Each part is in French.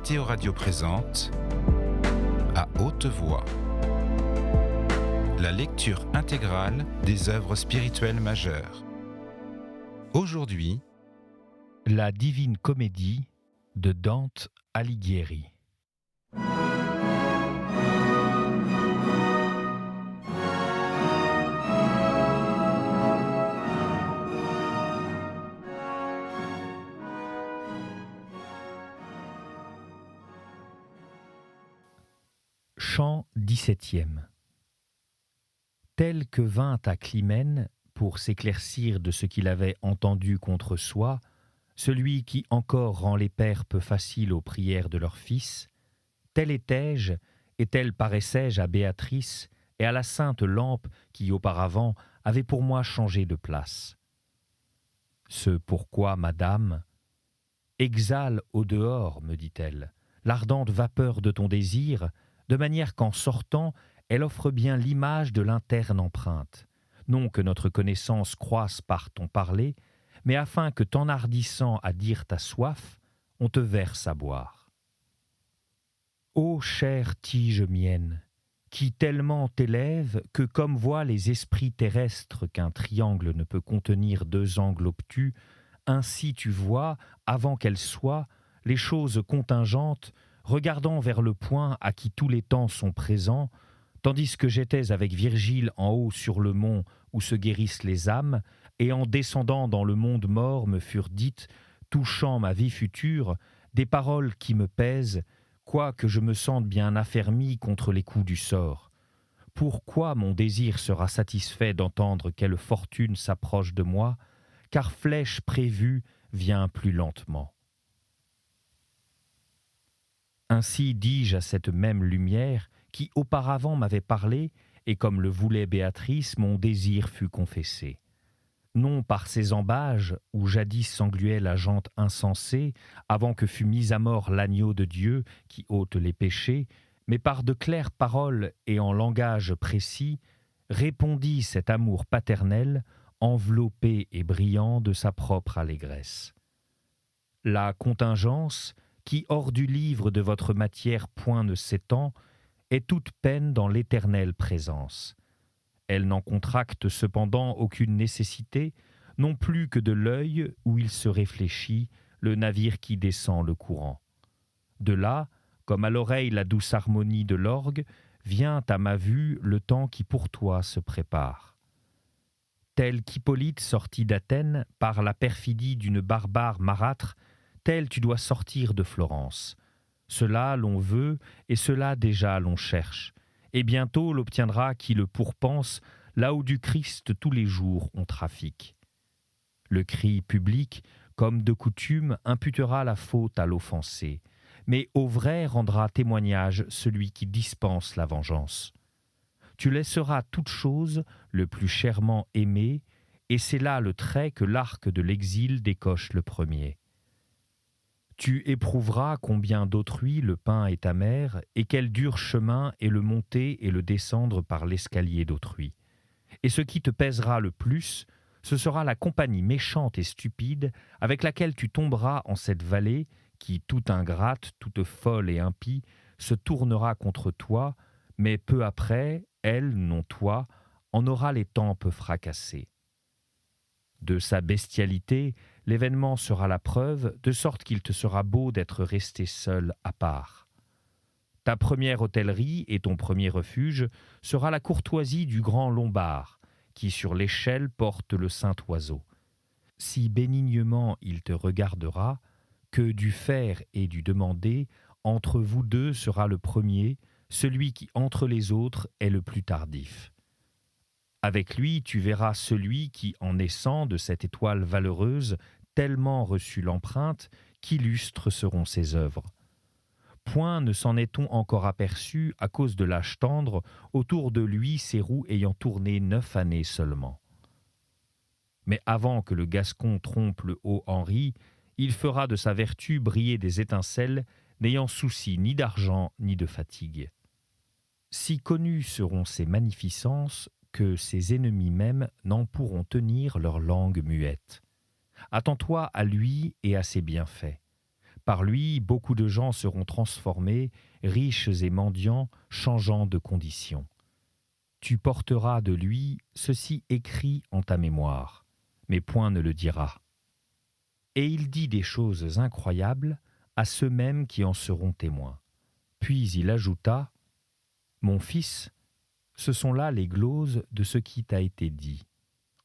Mathéo Radio présente À haute voix la lecture intégrale des œuvres spirituelles majeures. Aujourd'hui, La Divine Comédie de Dante Alighieri. Chant 17e. Tel que vint à Clymène, pour s'éclaircir de ce qu'il avait entendu contre soi, celui qui encore rend les pères peu faciles aux prières de leurs fils, tel étais-je, et tel paraissais-je à Béatrice et à la sainte lampe qui auparavant avait pour moi changé de place. Ce pourquoi, madame, exhale au dehors, me dit-elle, l'ardente vapeur de ton désir, de manière qu'en sortant, elle offre bien l'image de l'interne empreinte, non que notre connaissance croisse par ton parler, mais afin que t'enhardissant à dire ta soif, on te verse à boire. Ô chère tige mienne, qui tellement t'élève que comme voient les esprits terrestres qu'un triangle ne peut contenir deux angles obtus, ainsi tu vois, avant qu'elles soient, les choses contingentes, regardant vers le point à qui tous les temps sont présents, tandis que j'étais avec Virgile en haut sur le mont où se guérissent les âmes, et en descendant dans le monde mort me furent dites, touchant ma vie future, des paroles qui me pèsent, quoique je me sente bien affermi contre les coups du sort. Pourquoi mon désir sera satisfait d'entendre quelle fortune s'approche de moi, car flèche prévue vient plus lentement. Ainsi dis-je à cette même lumière qui auparavant m'avait parlé, et comme le voulait Béatrice, mon désir fut confessé. Non par ces ambages, où jadis s'engluait la jante insensée, avant que fût mis à mort l'agneau de Dieu qui ôte les péchés, mais par de claires paroles et en langage précis, répondit cet amour paternel, enveloppé et brillant de sa propre allégresse. La contingence, qui hors du livre de votre matière point ne s'étend, est toute peine dans l'éternelle présence. Elle n'en contracte cependant aucune nécessité, non plus que de l'œil où il se réfléchit, le navire qui descend le courant. De là, comme à l'oreille la douce harmonie de l'orgue, vient à ma vue le temps qui pour toi se prépare. Tel qu'Hippolyte sortit d'Athènes par la perfidie d'une barbare marâtre, tel tu dois sortir de Florence. Cela l'on veut, et cela déjà l'on cherche. Et bientôt l'obtiendra qui le pourpense, là où du Christ tous les jours on trafique. Le cri public, comme de coutume, imputera la faute à l'offensé, mais au vrai rendra témoignage celui qui dispense la vengeance. Tu laisseras toute chose le plus chèrement aimée, et c'est là le trait que l'arc de l'exil décoche le premier. Tu éprouveras combien d'autrui le pain est amer, et quel dur chemin est le monter et le descendre par l'escalier d'autrui. Et ce qui te pèsera le plus, ce sera la compagnie méchante et stupide avec laquelle tu tomberas en cette vallée qui, toute ingrate, toute folle et impie, se tournera contre toi, mais peu après, elle, non toi, en aura les tempes fracassées. De sa bestialité, l'événement sera la preuve, de sorte qu'il te sera beau d'être resté seul à part. Ta première hôtellerie et ton premier refuge sera la courtoisie du grand Lombard, qui sur l'échelle porte le saint oiseau. Si bénignement il te regardera, que du faire et du demander, entre vous deux sera le premier, celui qui entre les autres est le plus tardif. Avec lui, tu verras celui qui, en naissant de cette étoile valeureuse, tellement reçut l'empreinte, qu'illustres seront ses œuvres. Point ne s'en est-on encore aperçu à cause de l'âge tendre, autour de lui ses roues ayant tourné 9 années seulement. Mais avant que le Gascon trompe le haut Henri, il fera de sa vertu briller des étincelles, n'ayant souci ni d'argent ni de fatigue. Si connues seront ses magnificences, que ses ennemis même n'en pourront tenir leur langue muette. Attends-toi à lui et à ses bienfaits. Par lui, beaucoup de gens seront transformés, riches et mendiants, changeant de condition. Tu porteras de lui ceci écrit en ta mémoire, mais point ne le dira. Et il dit des choses incroyables à ceux-mêmes qui en seront témoins. Puis il ajouta, « Mon fils, ce sont là les gloses de ce qui t'a été dit.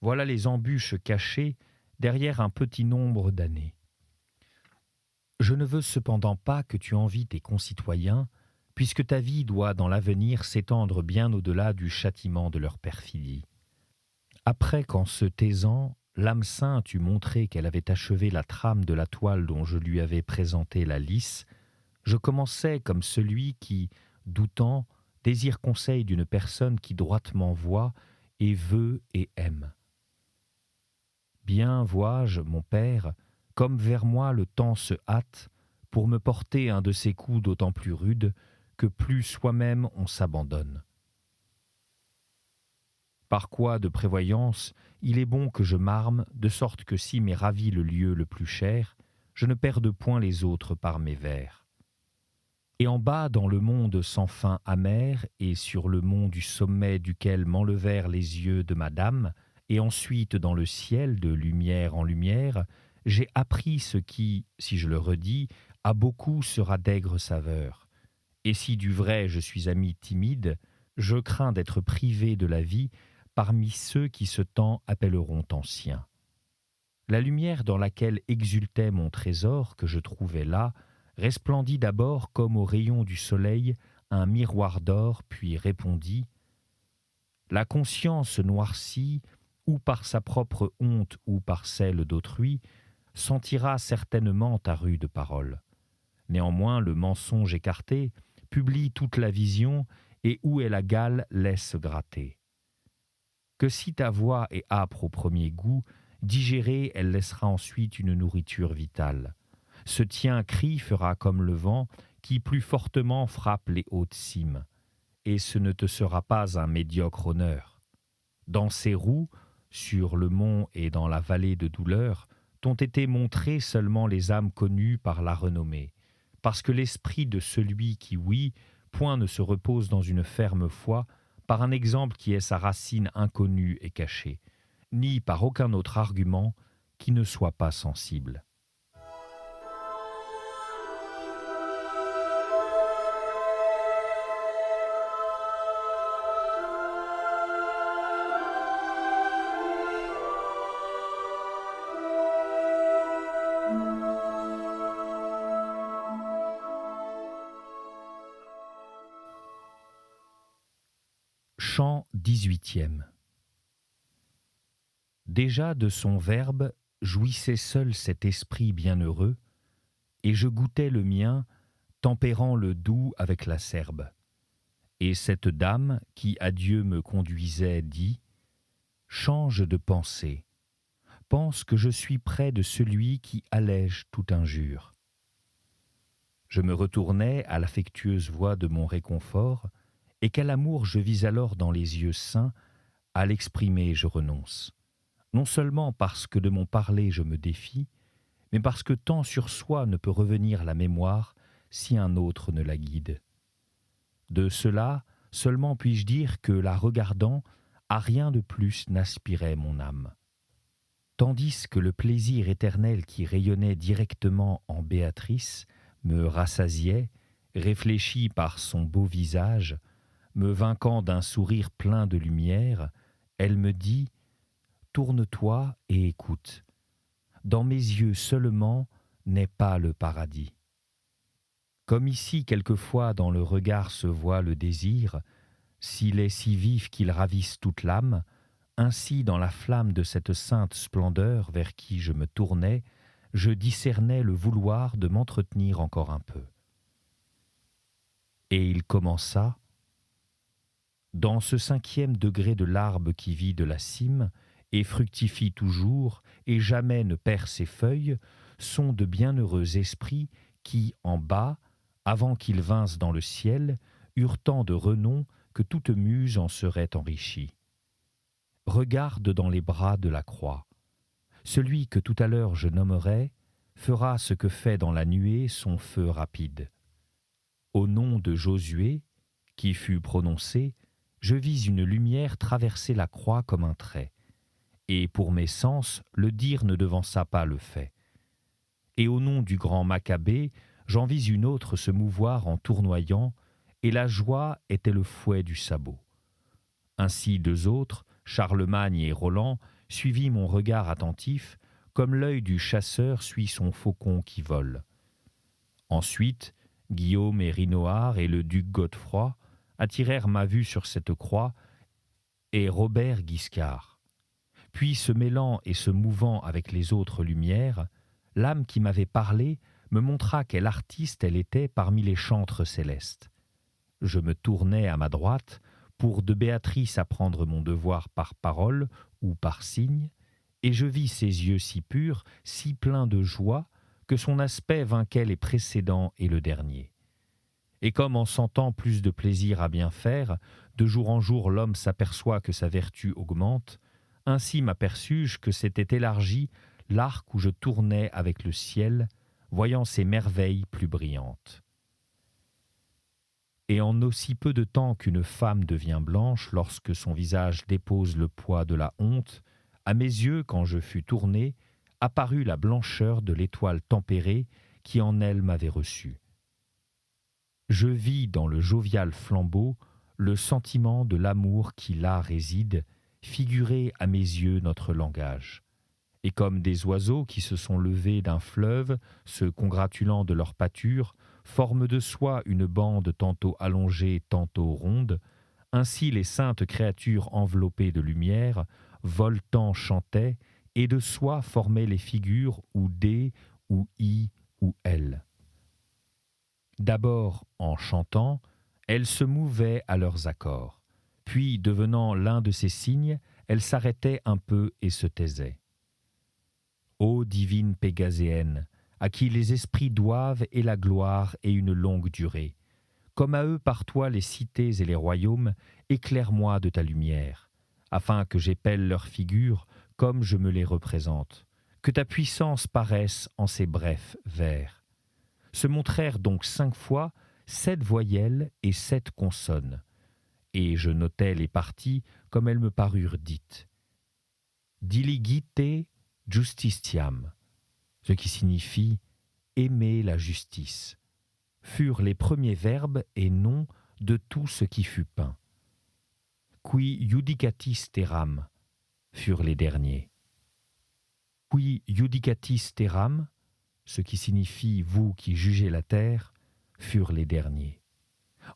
Voilà les embûches cachées derrière un petit nombre d'années. Je ne veux cependant pas que tu envies tes concitoyens, puisque ta vie doit dans l'avenir s'étendre bien au-delà du châtiment de leur perfidie. Après qu'en se taisant, l'âme sainte eut montré qu'elle avait achevé la trame de la toile dont je lui avais présenté la lice, je commençais comme celui qui, doutant, désire conseil d'une personne qui droitement voit et veut et aime. Bien vois-je, mon père, comme vers moi le temps se hâte pour me porter un de ces coups d'autant plus rudes que plus soi-même on s'abandonne. Par quoi de prévoyance, il est bon que je m'arme, de sorte que si m'est ravi le lieu le plus cher, je ne perde point les autres par mes vers. Et en bas dans le monde sans fin amer, et sur le mont du sommet duquel m'enlevèrent les yeux de madame, et ensuite dans le ciel de lumière en lumière, j'ai appris ce qui, si je le redis, à beaucoup sera d'aigre saveur. Et si du vrai je suis ami timide, je crains d'être privé de la vie parmi ceux qui ce temps appelleront anciens. La lumière dans laquelle exultait mon trésor que je trouvais là, resplendit d'abord comme au rayon du soleil un miroir d'or, puis répondit « La conscience noircie, ou par sa propre honte ou par celle d'autrui, sentira certainement ta rude parole. Néanmoins, le mensonge écarté publie toute la vision et où est la gale laisse gratter. Que si ta voix est âpre au premier goût, digérée, elle laissera ensuite une nourriture vitale. Ce tien cri fera comme le vent qui plus fortement frappe les hautes cimes, et ce ne te sera pas un médiocre honneur. Dans ces roues, sur le mont et dans la vallée de douleur, t'ont été montrées seulement les âmes connues par la renommée, parce que l'esprit de celui qui, oui, point ne se repose dans une ferme foi, par un exemple qui est sa racine inconnue et cachée, ni par aucun autre argument qui ne soit pas sensible. Chant 18e. Déjà de son verbe jouissait seul cet esprit bienheureux, et je goûtais le mien, tempérant le doux avec la serbe. Et cette dame qui à Dieu me conduisait dit « Change de pensée, pense que je suis près de celui qui allège toute injure. » Je me retournai à l'affectueuse voix de mon réconfort, et quel amour je vis alors dans les yeux saints, à l'exprimer je renonce. Non seulement parce que de mon parler je me défie, mais parce que tant sur soi ne peut revenir la mémoire si un autre ne la guide. De cela seulement puis-je dire que, la regardant, à rien de plus n'aspirait mon âme. Tandis que le plaisir éternel qui rayonnait directement en Béatrice me rassasiait, réfléchi par son beau visage, me vainquant d'un sourire plein de lumière, elle me dit « Tourne-toi et écoute. Dans mes yeux seulement n'est pas le paradis. Comme ici quelquefois dans le regard se voit le désir, s'il est si vif qu'il ravisse toute l'âme, ainsi dans la flamme de cette sainte splendeur vers qui je me tournais, je discernais le vouloir de m'entretenir encore un peu. » Et il commença « Dans ce 5e degré de l'arbre qui vit de la cime, et fructifie toujours, et jamais ne perd ses feuilles, sont de bienheureux esprits qui, en bas, avant qu'ils vinssent dans le ciel, eurent tant de renom que toute muse en serait enrichie. Regarde dans les bras de la croix. Celui que tout à l'heure je nommerai, fera ce que fait dans la nuée son feu rapide. Au nom de Josué, qui fut prononcé, je vis une lumière traverser la croix comme un trait, et pour mes sens, le dire ne devança pas le fait. Et au nom du grand Maccabée, j'en vis une autre se mouvoir en tournoyant, et la joie était le fouet du sabot. Ainsi deux autres, Charlemagne et Roland, suivis mon regard attentif, comme l'œil du chasseur suit son faucon qui vole. Ensuite, Guillaume et Rinoard et le duc Godefroy attirèrent ma vue sur cette croix, et Robert Guiscard. Puis, se mêlant et se mouvant avec les autres lumières, l'âme qui m'avait parlé me montra quel artiste elle était parmi les chantres célestes. Je me tournai à ma droite pour de Béatrice apprendre mon devoir par parole ou par signe, et je vis ses yeux si purs, si pleins de joie, que son aspect vainquait les précédents et le dernier. Et comme en sentant plus de plaisir à bien faire, de jour en jour l'homme s'aperçoit que sa vertu augmente, ainsi m'aperçus-je que s'était élargi l'arc où je tournais avec le ciel, voyant ses merveilles plus brillantes. Et en aussi peu de temps qu'une femme devient blanche lorsque son visage dépose le poids de la honte, à mes yeux, quand je fus tourné, apparut la blancheur de l'étoile tempérée qui en elle m'avait reçu. Je vis dans le jovial flambeau le sentiment de l'amour qui là réside, figurer à mes yeux notre langage. Et comme des oiseaux qui se sont levés d'un fleuve, se congratulant de leur pâture, forment de soi une bande tantôt allongée, tantôt ronde, ainsi les saintes créatures enveloppées de lumière, voltant chantaient, et de soi formaient les figures ou D, ou I, ou L. D'abord, en chantant, elles se mouvaient à leurs accords, puis, devenant l'un de ces signes, elles s'arrêtaient un peu et se taisaient. Ô divine Pégaséenne, à qui les esprits doivent et la gloire et une longue durée, comme à eux par toi les cités et les royaumes, éclaire-moi de ta lumière, afin que j'épelle leurs figures comme je me les représente, que ta puissance paraisse en ces brefs vers. Se montrèrent donc 5 fois 7 voyelles et 7 consonnes, et je notai les parties comme elles me parurent dites. Diligite justitiam, ce qui signifie aimer la justice, furent les premiers verbes et noms de tout ce qui fut peint. Qui judicatis terram furent les derniers. Qui judicatis terram, ce qui signifie vous qui jugez la terre, furent les derniers.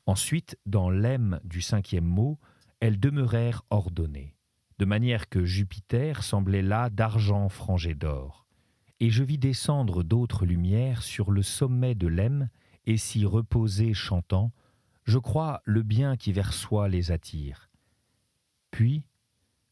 Ensuite, dans l'ème du 5e mot, elles demeurèrent ordonnées, de manière que Jupiter semblait là d'argent frangé d'or. Et je vis descendre d'autres lumières sur le sommet de l'ème et s'y reposer chantant, je crois le bien qui vers soi les attire. Puis,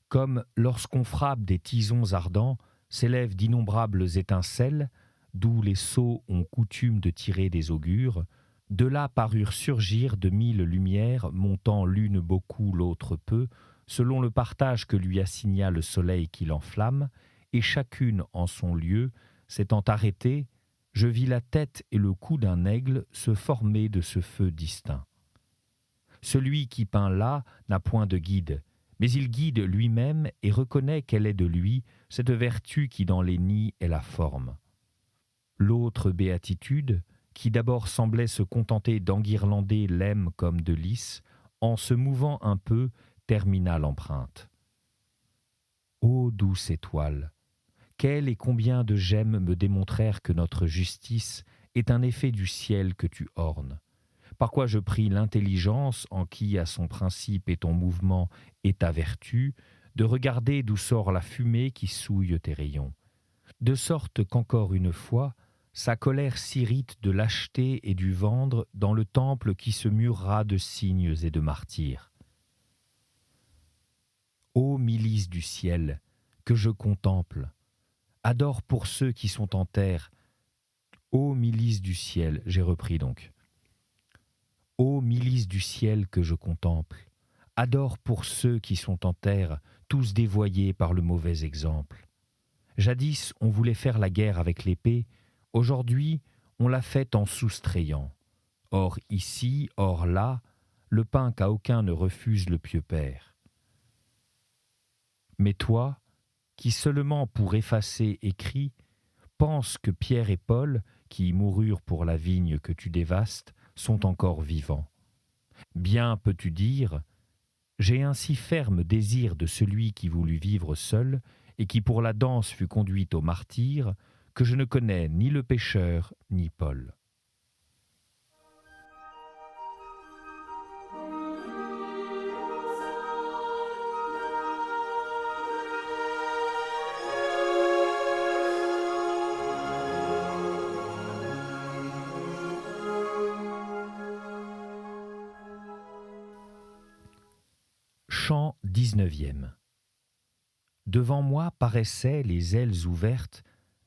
comme lorsqu'on frappe des tisons ardents, s'élèvent d'innombrables étincelles, d'où les sots ont coutume de tirer des augures, de là parurent surgir de 1000 lumières, montant l'une beaucoup, l'autre peu, selon le partage que lui assigna le soleil qui l'enflamme, et chacune en son lieu, s'étant arrêtée, je vis la tête et le cou d'un aigle se former de ce feu distinct. Celui qui peint là n'a point de guide, mais il guide lui-même et reconnaît qu'elle est de lui, cette vertu qui dans les nids est la forme. L'autre béatitude, qui d'abord semblait se contenter d'enguirlander l'ème comme de lys, en se mouvant un peu, termina l'empreinte. Ô douce étoile, quel et combien de gemmes me démontrèrent que notre justice est un effet du ciel que tu ornes, par quoi je pris l'intelligence en qui à son principe et ton mouvement est ta vertu, de regarder d'où sort la fumée qui souille tes rayons, de sorte qu'encore une fois, sa colère s'irrite de lâcheté et du vendre dans le temple qui se murera de cygnes et de martyrs. Ô milice du ciel, que je contemple, adore pour ceux qui sont en terre. Ô milice du ciel, j'ai repris donc. Ô milice du ciel que je contemple, adore pour ceux qui sont en terre, tous dévoyés par le mauvais exemple. Jadis, on voulait faire la guerre avec l'épée, Aujourd'hui, on l'a fait en soustrayant. Or ici, or là, le pain qu'à aucun ne refuse le pieux Père. Mais toi, qui seulement pour effacer écris, pense que Pierre et Paul, qui moururent pour la vigne que tu dévastes, sont encore vivants. Bien peux-tu dire, j'ai un si ferme désir de celui qui voulut vivre seul et qui pour la danse fut conduit au martyre, que je ne connais ni le pécheur ni Paul. Chant 19e. Devant moi paraissait, les ailes ouvertes,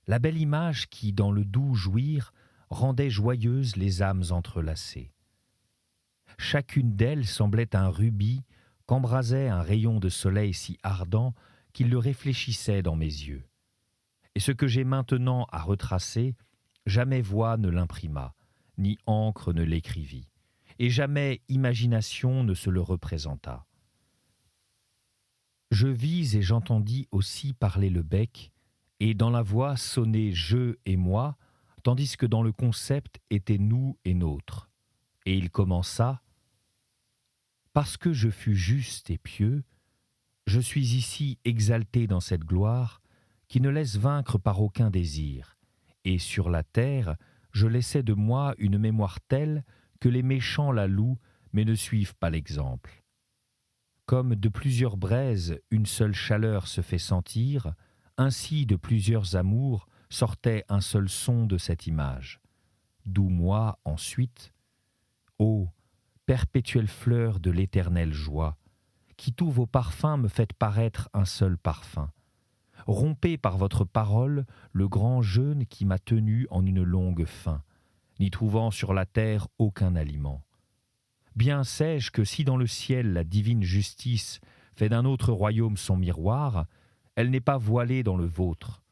la belle image qui, dans le doux jouir, rendait joyeuses les âmes entrelacées. Chacune d'elles semblait un rubis qu'embrasait un rayon de soleil si ardent qu'il le réfléchissait dans mes yeux. Et ce que j'ai maintenant à retracer, jamais voix ne l'imprima, ni encre ne l'écrivit, et jamais imagination ne se le représenta. Je vis et j'entendis aussi parler le bec, et dans la voix sonner je et moi, tandis que dans le concept était nous et nôtre. Et il commença « Parce que je fus juste et pieux, je suis ici exalté dans cette gloire qui ne laisse vaincre par aucun désir, et sur la terre je laissais de moi une mémoire telle que les méchants la louent mais ne suivent pas l'exemple. Comme de plusieurs braises une seule chaleur se fait sentir, ainsi de plusieurs amours sortait un seul son de cette image. D'où moi, ensuite, ô perpétuelle fleur de l'éternelle joie, qui tous vos parfums me faites paraître un seul parfum. Rompez par votre parole le grand jeûne qui m'a tenu en une longue faim, n'y trouvant sur la terre aucun aliment. Bien sais-je que si dans le ciel la divine justice fait d'un autre royaume son miroir, elle n'est pas voilée dans le vôtre.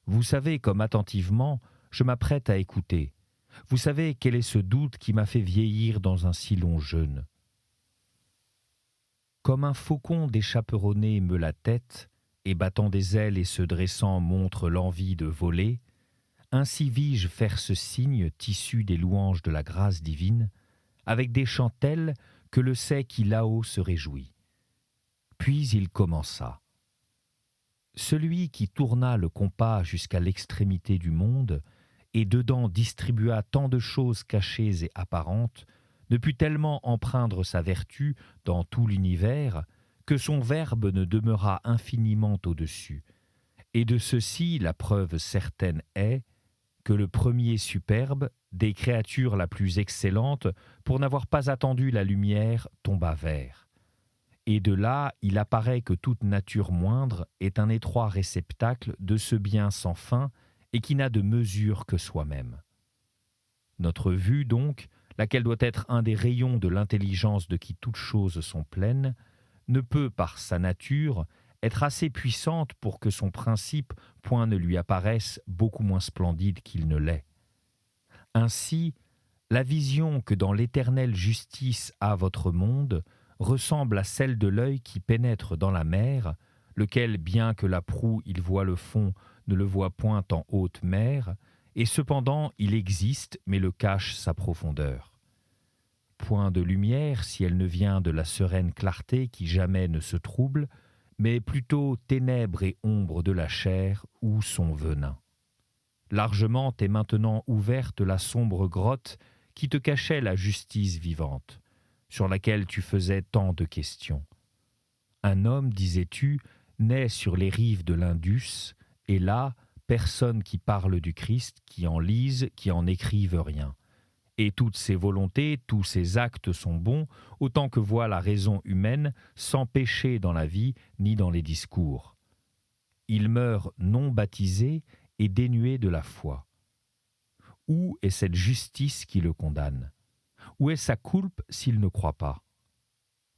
Vous savez comme attentivement je m'apprête à écouter. Vous savez quel est ce doute qui m'a fait vieillir dans un si long jeûne. Comme un faucon déchaperonné meut la tête, et battant des ailes et se dressant montre l'envie de voler, ainsi vis-je faire ce signe tissu des louanges de la grâce divine, avec des chants tels que le sait qui là-haut se réjouit. Puis il commença. Celui qui tourna le compas jusqu'à l'extrémité du monde, et dedans distribua tant de choses cachées et apparentes, ne put tellement empreindre sa vertu dans tout l'univers, que son verbe ne demeura infiniment au-dessus. Et de ceci la preuve certaine est, que le premier superbe, des créatures la plus excellente, pour n'avoir pas attendu la lumière, tomba vert. Et de là, il apparaît que toute nature moindre est un étroit réceptacle de ce bien sans fin et qui n'a de mesure que soi-même. Notre vue, donc, laquelle doit être un des rayons de l'intelligence de qui toutes choses sont pleines, ne peut, par sa nature, être assez puissante pour que son principe point ne lui apparaisse beaucoup moins splendide qu'il ne l'est. Ainsi, la vision que dans l'éternelle justice a votre monde ressemble à celle de l'œil qui pénètre dans la mer, lequel, bien que la proue il voit le fond, ne le voit point en haute mer, et cependant il existe, mais le cache sa profondeur. Point de lumière si elle ne vient de la sereine clarté qui jamais ne se trouble, mais plutôt ténèbres et ombres de la chair ou son venin. Largement est maintenant ouverte la sombre grotte qui te cachait la justice vivante, sur laquelle tu faisais tant de questions. Un homme, disais-tu, naît sur les rives de l'Indus, et là, personne qui parle du Christ, qui en lise, qui en écrive rien. Et toutes ses volontés, tous ses actes sont bons, autant que voit la raison humaine, sans péché dans la vie ni dans les discours. Il meurt non baptisé et dénué de la foi. Où est cette justice qui le condamne? Où est sa coulpe s'il ne croit pas?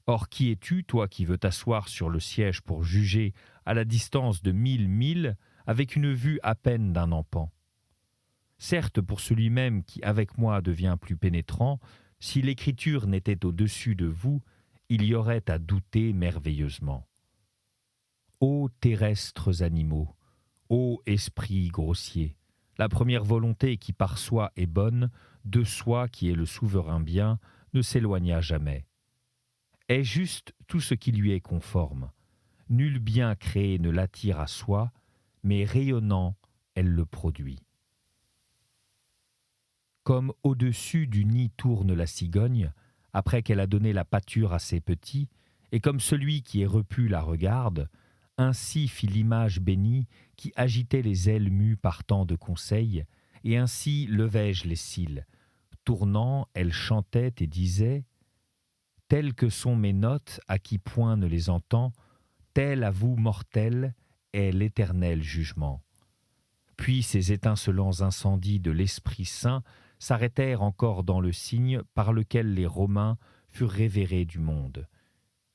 Or qui es-tu, toi qui veux t'asseoir sur le siège pour juger à la distance de 1000 milles, avec une vue à peine d'un empan? Certes, pour celui même qui avec moi devient plus pénétrant, si l'écriture n'était au-dessus de vous, il y aurait à douter merveilleusement. Ô terrestres animaux, ô esprits grossiers, la première volonté qui par soi est bonne, de soi qui est le souverain bien, ne s'éloigna jamais. Est juste tout ce qui lui est conforme. Nul bien créé ne l'attire à soi, mais rayonnant, elle le produit. Comme au-dessus du nid tourne la cigogne, après qu'elle a donné la pâture à ses petits, et comme celui qui est repu la regarde, ainsi fit l'image bénie qui agitait les ailes mues par tant de conseils, et ainsi levai-je les cils. Tournant, elle chantait et disait « Telles que sont mes notes, à qui point ne les entend, tel à vous, mortels, est l'éternel jugement. » Puis ces étincelants incendies de l'Esprit Saint s'arrêtèrent encore dans le signe par lequel les Romains furent révérés du monde.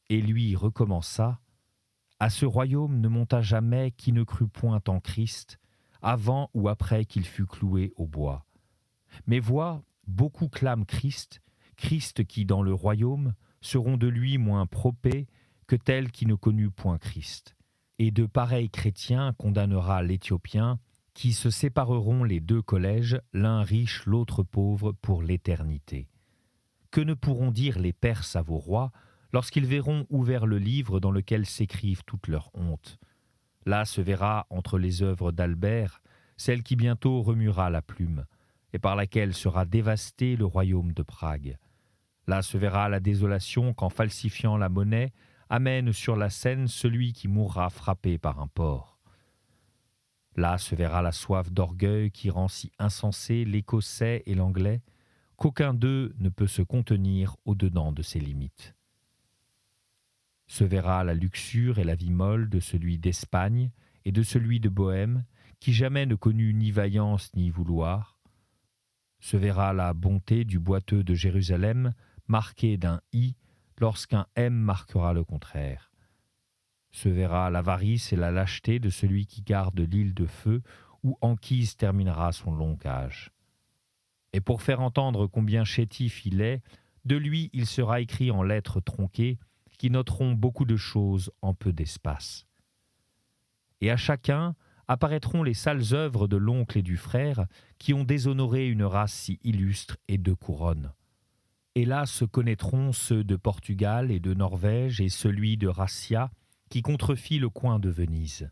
Et lui recommença « À ce royaume ne monta jamais qui ne crut point en Christ, avant ou après qu'il fut cloué au bois. Mais vois, beaucoup clament Christ, Christ qui dans le royaume seront de lui moins propés que tel qui ne connut point Christ. Et de pareils chrétiens condamnera l'Éthiopien, qui se sépareront les deux collèges, l'un riche, l'autre pauvre, pour l'éternité. Que ne pourront dire les Perses à vos rois, lorsqu'ils verront ouvert le livre dans lequel s'écrivent toutes leurs hontes? Là se verra, entre les œuvres d'Albert, celle qui bientôt remuera la plume, et par laquelle sera dévasté le royaume de Prague. Là se verra la désolation qu'en falsifiant la monnaie, amène sur la scène celui qui mourra frappé par un porc. Là se verra la soif d'orgueil qui rend si insensé l'Écossais et l'Anglais qu'aucun d'eux ne peut se contenir au-dedans de ses limites. Se verra la luxure et la vie molle de celui d'Espagne et de celui de Bohême qui jamais ne connut ni vaillance ni vouloir. Se verra la bonté du boiteux de Jérusalem marquée d'un « i » lorsqu'un « m » marquera le contraire. Se verra l'avarice et la lâcheté de celui qui garde l'île de feu où Anchise terminera son long âge. Et pour faire entendre combien chétif il est, de lui il sera écrit en lettres tronquées qui noteront beaucoup de choses en peu d'espace. Et à chacun apparaîtront les sales œuvres de l'oncle et du frère qui ont déshonoré une race si illustre et de couronne. Et là se connaîtront ceux de Portugal et de Norvège et celui de Rassia, qui contrefit le coin de Venise.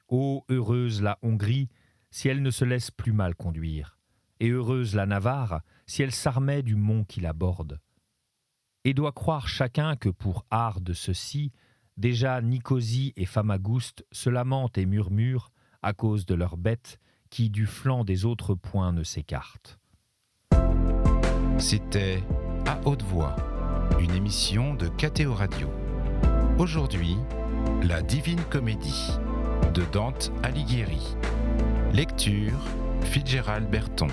Ô heureuse la Hongrie, si elle ne se laisse plus mal conduire, et heureuse la Navarre, si elle s'armait du mont qui la borde. Et doit croire chacun que pour art de ceux-ci, déjà Nicosie et Famagouste se lamentent et murmurent à cause de leurs bêtes qui du flanc des autres points ne s'écartent. C'était À haute voix, une émission de KTO Radio. Aujourd'hui, La Divine Comédie de Dante Alighieri. Lecture, Fitzgerald Berton.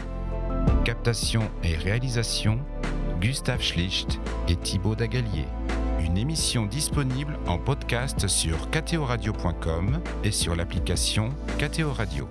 Captation et réalisation, Gustave Schlicht et Thibaut Dagalier. Une émission disponible en podcast sur ktoradio.com et sur l'application KTO Radio.